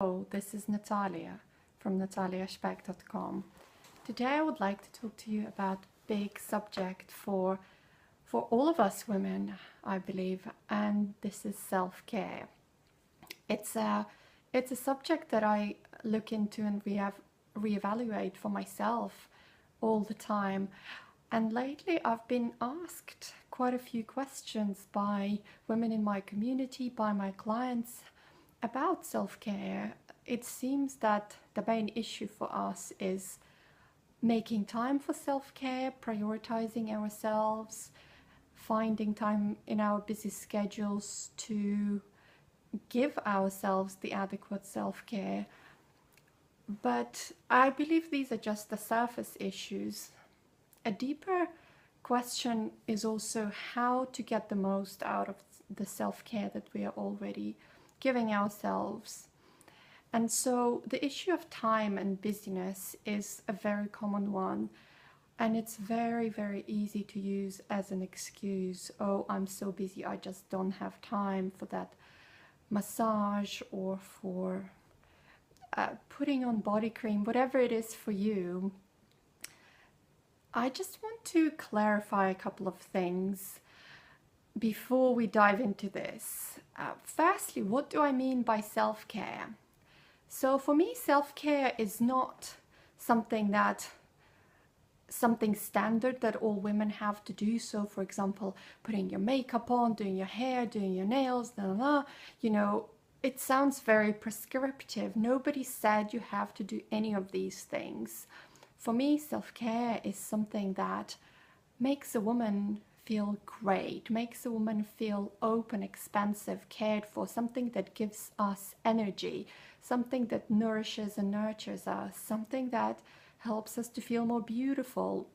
Hello, this is Natalia from nataliaspeck.com. Today I would like to talk to you about a big subject for all of us women, I believe, and this is self-care. It's a subject that I look into and reevaluate for myself all the time. And lately I've been asked quite a few questions by women in my community, by my clients, about self-care. It seems that the main issue for us is making time for self-care, prioritizing ourselves, finding time in our busy schedules to give ourselves the adequate self-care. But I believe these are just the surface issues. A deeper question is also how to get the most out of the self-care that we are already giving ourselves. And so the issue of time and busyness is a very common one, and it's very, very easy to use as an excuse. Oh, I'm so busy, I just don't have time for that massage or for putting on body cream, whatever it is for you. I just want to clarify a couple of things before we dive into this. Firstly, what do I mean by self-care? So for me, self-care is not something standard that all women have to do. So for example, putting your makeup on, doing your hair, doing your nails, blah, blah, blah. You know, it sounds very prescriptive. Nobody said you have to do any of these things. For me, self-care is something that makes a woman feel great, makes a woman feel open, expansive, cared for, something that gives us energy, something that nourishes and nurtures us, something that helps us to feel more beautiful.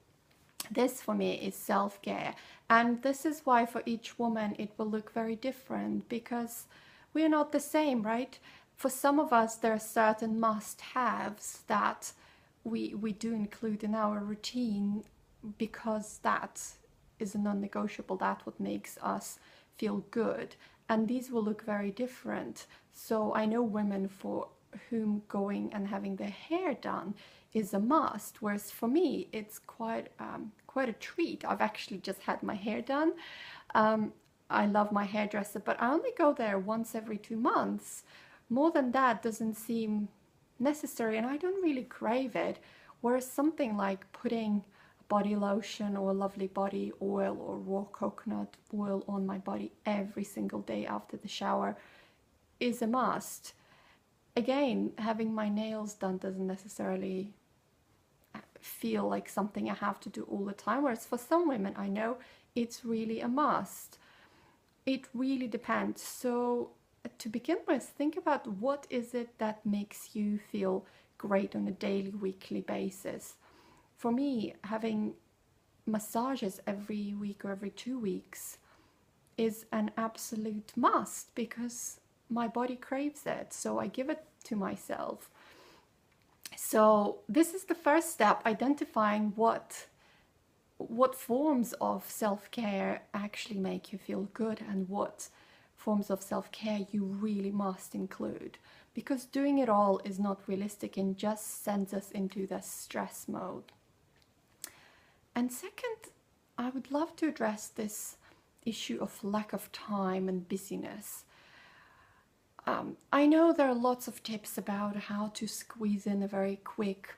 This for me is self-care, and this is why for each woman it will look very different, because we are not the same, right? For some of us there are certain must-haves that we do include in our routine because that is a non-negotiable, that's what makes us feel good, and these will look very different. So I know women for whom going and having their hair done is a must, whereas for me it's quite a treat. I've actually just had my hair done. I love my hairdresser, but I only go there once every 2 months. More than that doesn't seem necessary, and I don't really crave it, whereas something like putting body lotion or lovely body oil or raw coconut oil on my body every single day after the shower is a must. Again, having my nails done doesn't necessarily feel like something I have to do all the time, whereas for some women I know it's really a must. It really depends. So to begin with, think about what is it that makes you feel great on a daily, weekly basis. For me, having massages every week or every 2 weeks is an absolute must because my body craves it, so I give it to myself. So this is the first step, identifying what forms of self-care actually make you feel good and what forms of self-care you really must include, because doing it all is not realistic and just sends us into the stress mode. And second, I would love to address this issue of lack of time and busyness. I know there are lots of tips about how to squeeze in a very quick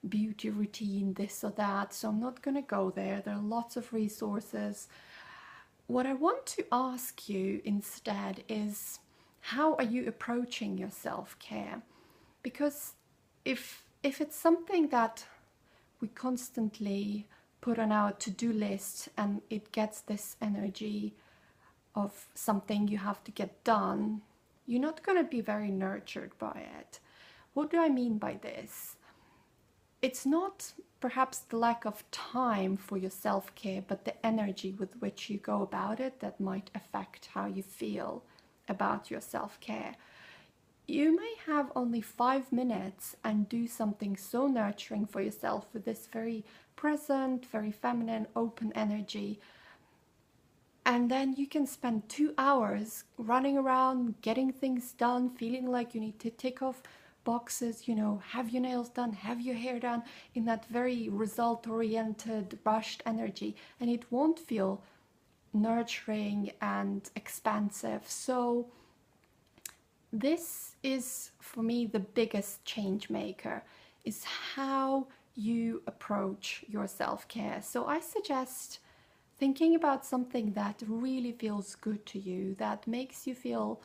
beauty routine, this or that, so I'm not going to go there. There are lots of resources. What I want to ask you instead is, how are you approaching your self-care? Because if it's something that we constantly put on our to-do list and it gets this energy of something you have to get done, you're not going to be very nurtured by it. What do I mean by this? It's not perhaps the lack of time for your self-care, but the energy with which you go about it that might affect how you feel about your self-care. You may have only 5 minutes and do something so nurturing for yourself with this very present, very feminine, open energy. And then you can spend 2 hours running around, getting things done, feeling like you need to tick off boxes, have your nails done, have your hair done, in that very result oriented, rushed energy. And it won't feel nurturing and expansive. So this is, for me, the biggest change maker, is how you approach your self-care. So I suggest thinking about something that really feels good to you, that makes you feel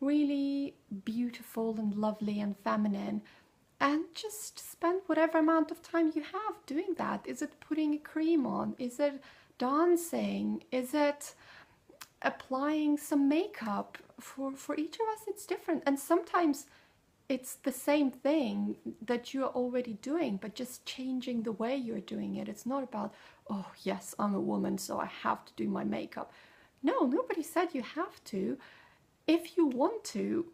really beautiful and lovely and feminine, and just spend whatever amount of time you have doing that. Is it putting a cream on? Is it dancing? Is it applying some makeup? For each of us it's different, and sometimes it's the same thing that you're already doing, but just changing the way you're doing it. It's not about, oh yes, I'm a woman, so I have to do my makeup. No, nobody said you have to. If you want to,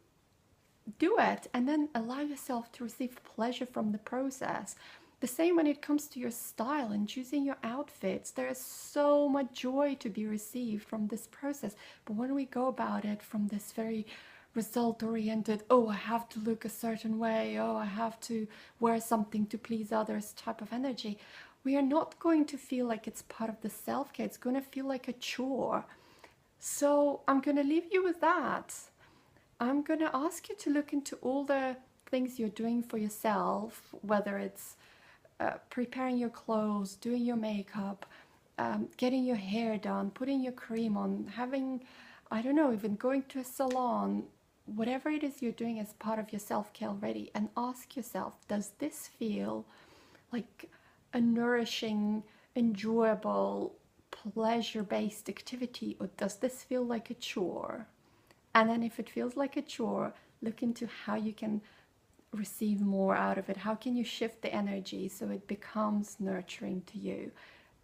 do it, and then allow yourself to receive pleasure from the process. The same when it comes to your style and choosing your outfits. There is so much joy to be received from this process. But when we go about it from this very result-oriented, oh, I have to look a certain way, oh, I have to wear something to please others type of energy, we are not going to feel like it's part of the self-care. It's going to feel like a chore. So I'm going to leave you with that. I'm going to ask you to look into all the things you're doing for yourself, whether it's preparing your clothes, doing your makeup, getting your hair done, putting your cream on, having, I don't know, even going to a salon, whatever it is you're doing as part of your self-care already, and ask yourself, does this feel like a nourishing, enjoyable, pleasure-based activity, or does this feel like a chore? And then if it feels like a chore, look into how you can receive more out of it. How can you shift the energy so it becomes nurturing to you?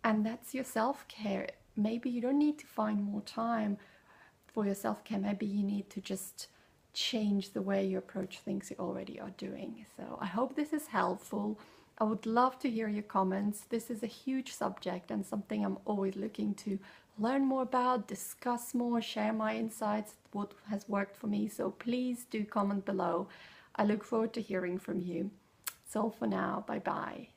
And that's your self-care. Maybe you don't need to find more time for your self-care. Maybe you need to just change the way you approach things you already are doing. So I hope this is helpful. I would love to hear your comments. This is a huge subject and something I'm always looking to learn more about, discuss more, share my insights, what has worked for me. So please do comment below. I look forward to hearing from you. That's all for now. Bye bye.